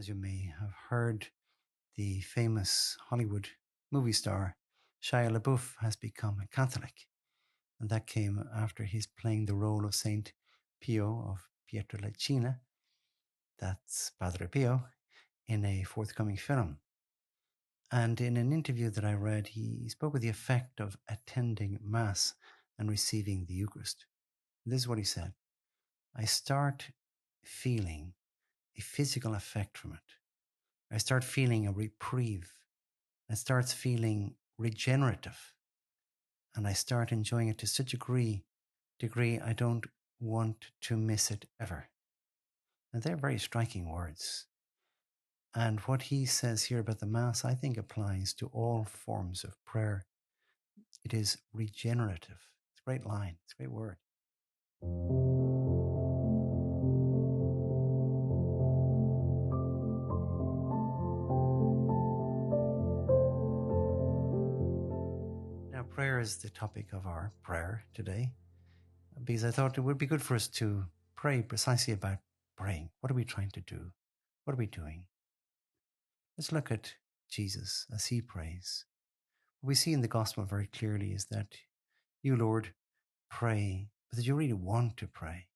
As you may have heard, the famous Hollywood movie star Shia LaBeouf has become a Catholic. And that came after he's playing the role of Saint Pio of Pietrelcina, that's Padre Pio, in a forthcoming film. And in an interview that I read, he spoke of the effect of attending Mass and receiving the Eucharist. This is what he said: I start feeling a physical effect from it. I start feeling a reprieve. I start feeling regenerative. And I start enjoying it to such a degree I don't want to miss it ever. And they're very striking words. And what he says here about the Mass, I think, applies to all forms of prayer. It is regenerative. It's a great line. It's a great word. Now, prayer is the topic of our prayer today, because I thought it would be good for us to pray precisely about praying. What are we trying to do? What are we doing? Let's look at Jesus as he prays. What we see in the gospel very clearly is that you, Lord, pray, but that you really want to pray,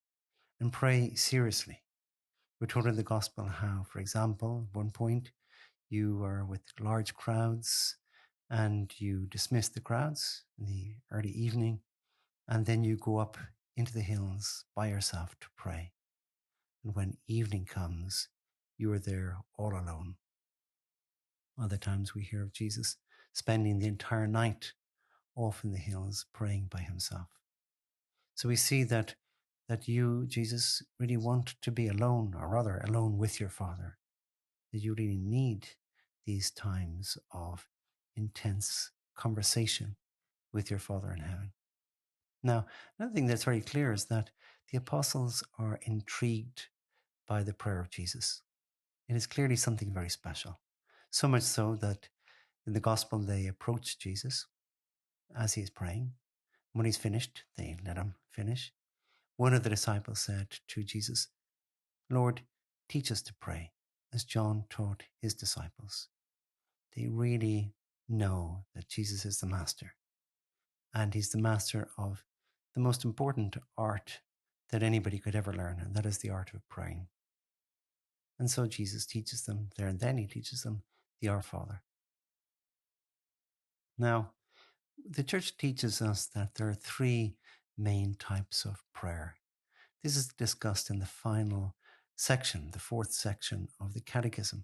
and pray seriously. We're told in the gospel how, for example, at one point you are with large crowds and you dismiss the crowds in the early evening, and then you go up into the hills by yourself to pray. And when evening comes, you are there all alone. Other times we hear of Jesus spending the entire night off in the hills praying by himself. So we see that you, Jesus, really want to be alone, or rather alone with your Father, that you really need these times of intense conversation with your Father in heaven. Now, another thing that's very clear is that the apostles are intrigued by the prayer of Jesus. It is clearly something very special, so much so that in the gospel they approach Jesus as he is praying. When he's finished, they let him finish. One of the disciples said to Jesus, Lord, teach us to pray, as John taught his disciples. They really know that Jesus is the master, and he's the master of the most important art that anybody could ever learn, and that is the art of praying. And so Jesus teaches them there, and then he teaches them the Our Father. Now, the church teaches us that there are three main types of prayer. This is discussed in the final section, the fourth section of the Catechism,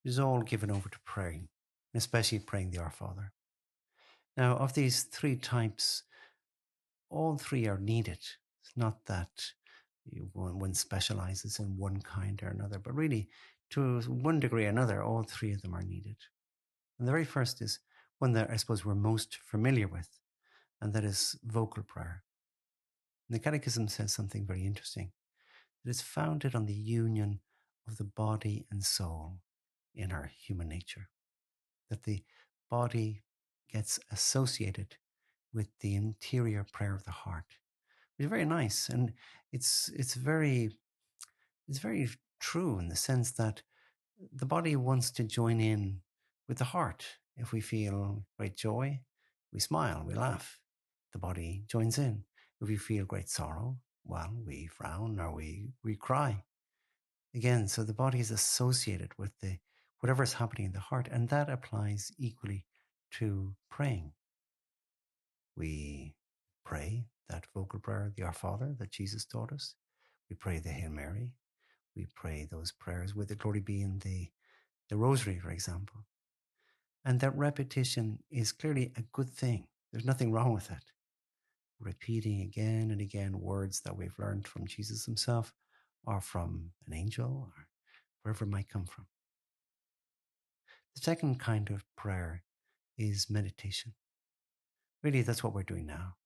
which is all given over to praying, especially praying the Our Father. Now, of these three types, all three are needed. It's not that one specializes in one kind or another, but really, to one degree or another, all three of them are needed. And the very first is one that I suppose we're most familiar with, and that is vocal prayer. And the Catechism says something very interesting. It is founded on the union of the body and soul in our human nature. That the body gets associated with the interior prayer of the heart. It's very nice, and it's very true in the sense that the body wants to join in with the heart. If we feel great joy, we smile, we laugh. The body joins in. If we feel great sorrow, well, we frown or we cry. Again, so the body is associated with whatever's happening in the heart, and that applies equally to praying. We pray that vocal prayer, the Our Father, that Jesus taught us. We pray the Hail Mary. We pray those prayers with the Glory Be in the Rosary, for example. And that repetition is clearly a good thing. There's nothing wrong with it. Repeating again and again words that we've learned from Jesus himself, or from an angel, or wherever it might come from. The second kind of prayer is meditation. Really, that's what we're doing now.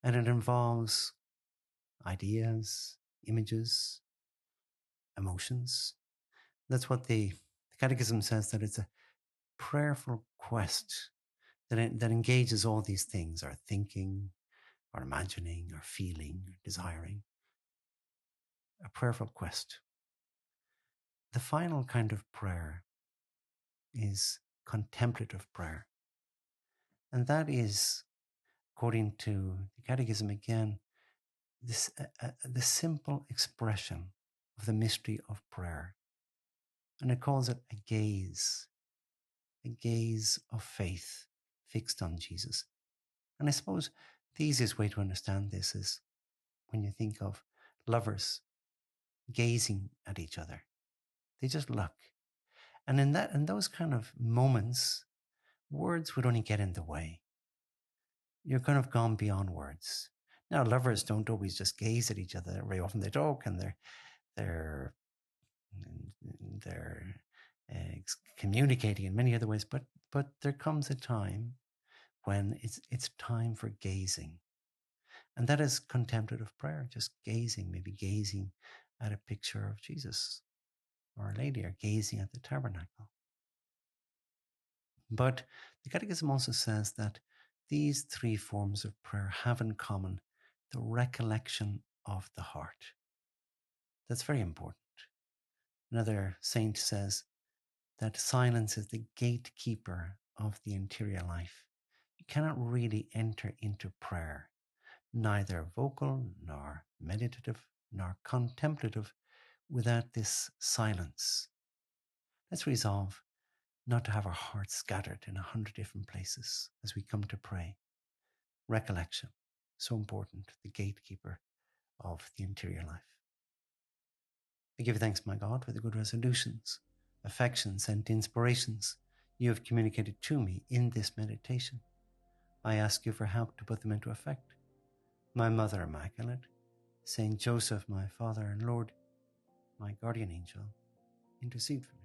And it involves ideas, images, emotions. That's what the Catechism says, that it's a prayerful quest that engages all these things, our thinking, our imagining, our feeling, our desiring. A prayerful quest. the final kind of prayer is contemplative prayer. And that is, according to the Catechism again, the simple expression of the mystery of prayer. And it calls it a gaze of faith fixed on Jesus. And I suppose the easiest way to understand this is when you think of lovers gazing at each other. They just look. And in those kind of moments, words would only get in the way. You're kind of gone beyond words. Now, lovers don't always just gaze at each other. Very often they talk and they're communicating in many other ways. But there comes a time when it's time for gazing, and that is contemplative prayer. Just gazing, maybe gazing at a picture of Jesus or Our Lady, or gazing at the tabernacle. But the Catechism also says that these three forms of prayer have in common the recollection of the heart. That's very important. Another saint says that silence is the gatekeeper of the interior life. You cannot really enter into prayer, neither vocal, nor meditative, nor contemplative, without this silence. Let's resolve not to have our hearts scattered in 100 different places as we come to pray. Recollection, so important, the gatekeeper of the interior life. I give thanks, my God, for the good resolutions, affections, and inspirations you have communicated to me in this meditation. I ask you for help to put them into effect. My Mother Immaculate, Saint Joseph, my Father and Lord, my guardian angel, intercede for me.